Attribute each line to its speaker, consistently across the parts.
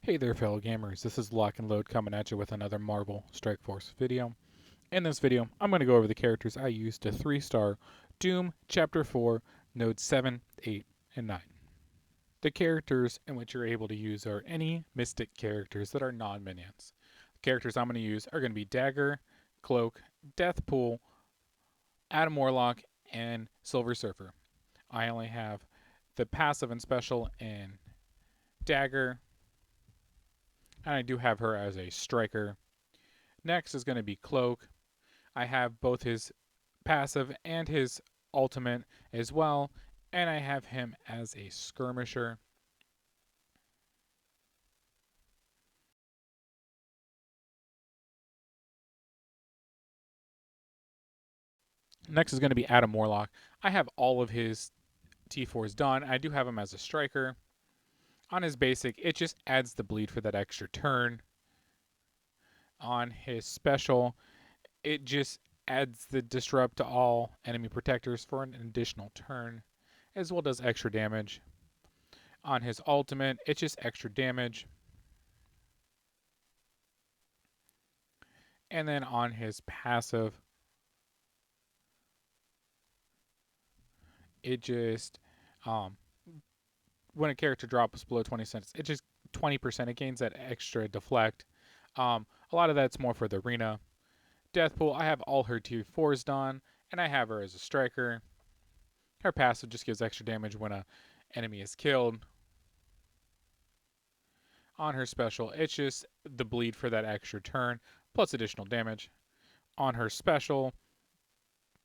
Speaker 1: Hey there fellow gamers, this is Lock and Load coming at you with another Marvel Strike Force video. In this video, I'm going to go over the characters I used to 3-star Doom Chapter 4, Nodes 7, 8, and 9. The characters in which you're able to use are any Mystic characters that are non-minions. The characters I'm going to use are going to be Dagger, Cloak, Deathpool, Adam Warlock, and Silver Surfer. I only have the passive and special in Dagger, and I do have her as a striker. Next is going to be Cloak. I have both his passive and his ultimate as well, and I have him as a skirmisher. Next is going to be Adam Warlock. I have all of his T4s done. I do have him as a striker. On his basic, it just adds the bleed for that extra turn. On his special, it just adds the disrupt to all enemy protectors for an additional turn, as well as extra damage. On his ultimate, it's just extra damage. And then on his passive, it just when a character drops below 20 cents, it just 20% it gains that extra deflect. A lot of that's more for the arena. Deathpool, I have all her tier 4s done, and I have her as a striker. Her passive just gives extra damage when a enemy is killed. On her special, it's just the bleed for that extra turn, plus additional damage. On her special,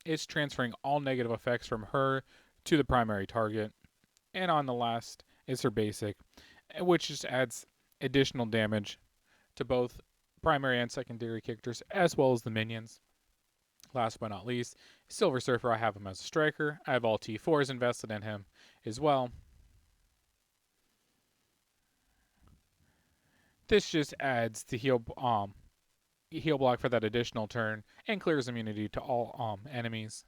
Speaker 1: it's transferring all negative effects from her to the primary target. And on the last is her basic, which just adds additional damage to both primary and secondary characters, as well as the minions. Last but not least, Silver Surfer, I have him as a striker. I have all T4s invested in him as well. This just adds the heal block for that additional turn and clears immunity to all enemies.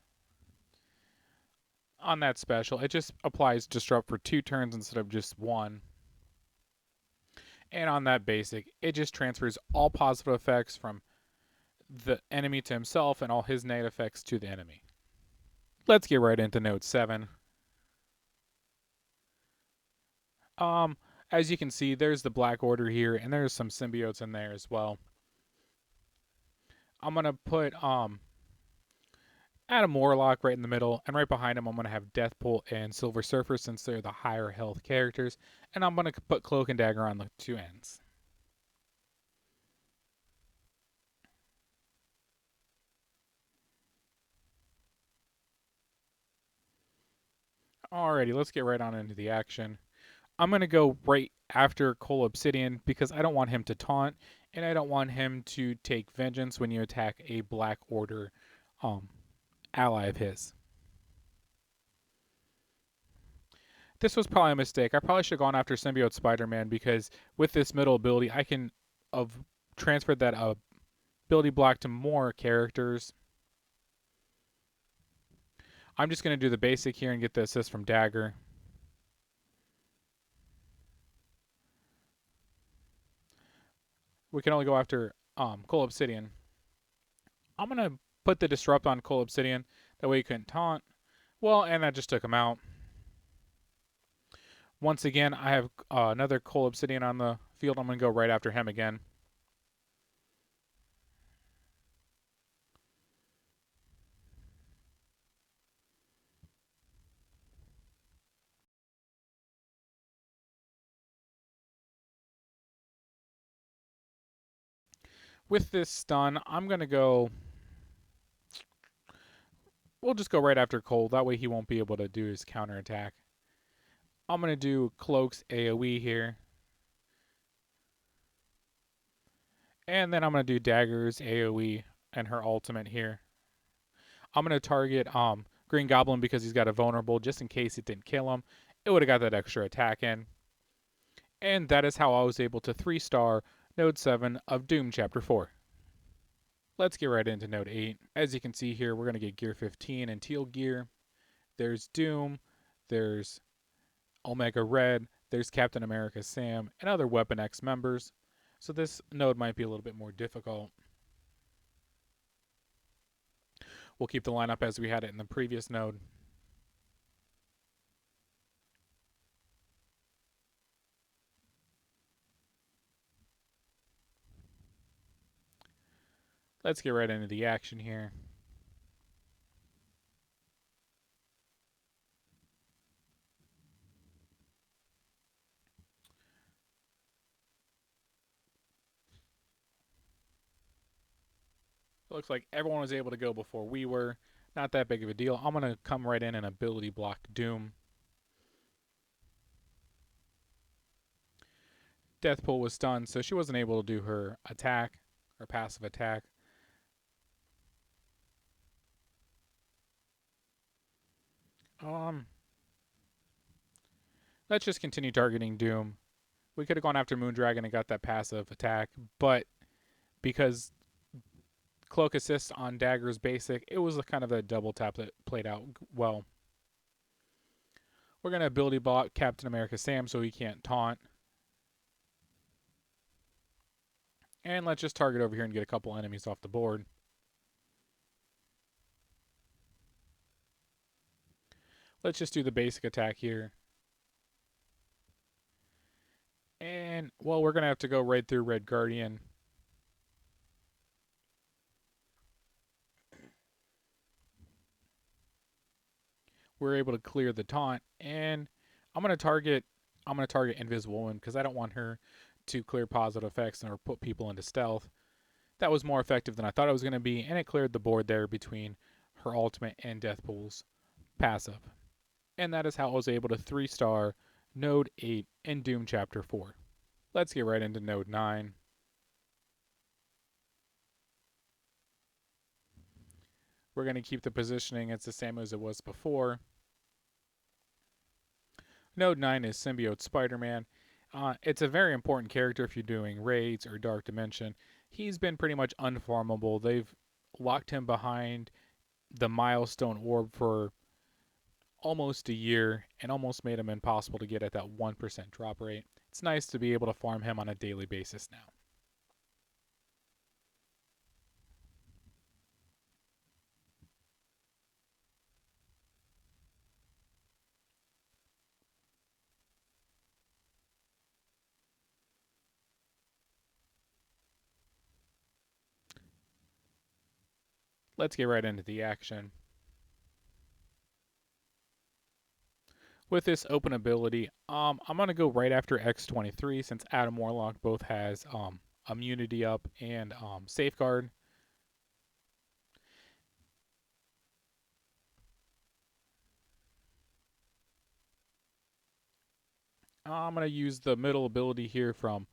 Speaker 1: On that special, it just applies disrupt for 2 turns instead of just 1. And on that basic, it just transfers all positive effects from the enemy to himself and all his negative effects to the enemy. Let's get right into Node 7. As you can see, there's the Black Order here, and there's some symbiotes in there as well. I'm going to put Adam Warlock right in the middle, and right behind him I'm going to have Deathpool and Silver Surfer since they're the higher health characters, and I'm going to put Cloak and Dagger on the 2 ends. Alrighty, let's get right on into the action. I'm going to go right after Cole Obsidian because I don't want him to taunt, and I don't want him to take vengeance when you attack a Black Order ally of his. This was probably a mistake. I probably should have gone after Symbiote Spider-Man because with this middle ability, I can transfer that ability block to more characters. I'm just going to do the basic here and get the assist from Dagger. We can only go after Cole Obsidian. I'm going to put the disrupt on Cole Obsidian. That way he couldn't taunt. Well, and that just took him out. Once again, I have another Cole Obsidian on the field. I'm going to go right after him again. With this stun, I'm going to go... We'll just go right after Cole. That way he won't be able to do his counterattack. I'm going to do Cloak's AoE here. And then I'm going to do Dagger's AoE and her ultimate here. I'm going to target Green Goblin because he's got a vulnerable just in case it didn't kill him. It would have got that extra attack in. And that is how I was able to 3-star Node 7 of Doom Chapter 4. Let's get right into Node 8. As you can see here, we're going to get Gear 15 and Teal Gear. There's Doom. There's Omega Red. There's Captain America Sam and other Weapon X members, so this node might be a little bit more difficult. We'll keep the lineup as we had it in the previous node. Let's get right into the action here. It looks like everyone was able to go before we were. Not that big of a deal. I'm going to come right in and ability block Doom. Deathpool was stunned, so she wasn't able to do her attack, her passive attack. Let's just continue targeting Doom. We could have gone after Moondragon and got that passive attack, but because Cloak Assist on Dagger's basic, it was kind of a double tap that played out well. We're going to ability block Captain America Sam so he can't taunt. And let's just target over here and get a couple enemies off the board. Let's just do the basic attack here. And, well, we're going to have to go right through Red Guardian. We're able to clear the taunt, and I'm going to target Invisible Woman because I don't want her to clear positive effects or put people into stealth. That was more effective than I thought it was going to be, and it cleared the board there between her ultimate and Deathpool's passive. And that is how I was able to 3-star Node 8 in Doom Chapter 4. Let's get right into Node 9. We're going to keep the positioning. It's the same as it was before. Node 9 is Symbiote Spider-Man. It's a very important character if you're doing raids or Dark Dimension. He's been pretty much unfarmable. They've locked him behind the milestone orb for almost a year and almost made him impossible to get at that 1% drop rate. It's nice to be able to farm him on a daily basis now. Let's get right into the action. With this open ability, I'm going to go right after X23 since Adam Warlock both has immunity up and safeguard. I'm going to use the middle ability here from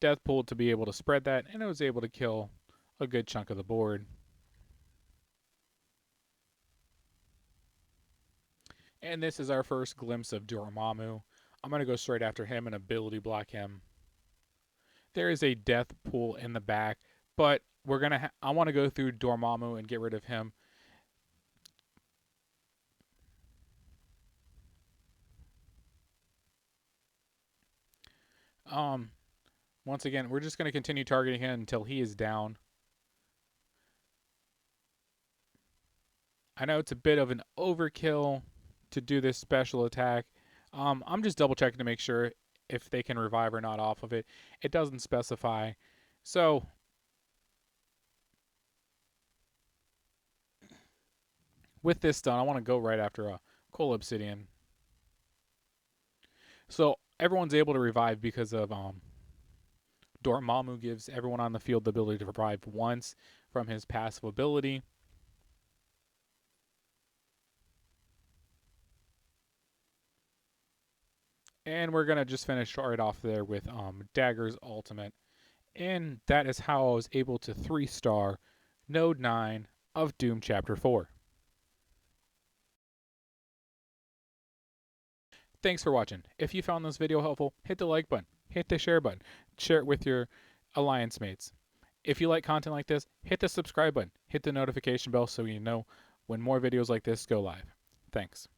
Speaker 1: Deathpool to be able to spread that, and it was able to kill a good chunk of the board. And this is our first glimpse of Dormammu. I'm going to go straight after him and ability block him. There is a death pool in the back, but I want to go through Dormammu and get rid of him. Once again, we're just going to continue targeting him until he is down. I know it's a bit of an overkill to do this special attack. I'm just double checking to make sure if they can revive or not off of it. It doesn't specify. So, with this done, I want to go right after a Coal Obsidian. So, everyone's able to revive because of Dormammu gives everyone on the field the ability to revive once from his passive ability. And we're going to just finish right off there with Dagger's ultimate. And that is how I was able to 3-star Node 9 of Doom Chapter 4. Thanks for watching. If you found this video helpful, hit the like button, hit the share button, share it with your alliance mates. If you like content like this, hit the subscribe button, hit the notification bell so you know when more videos like this go live. Thanks.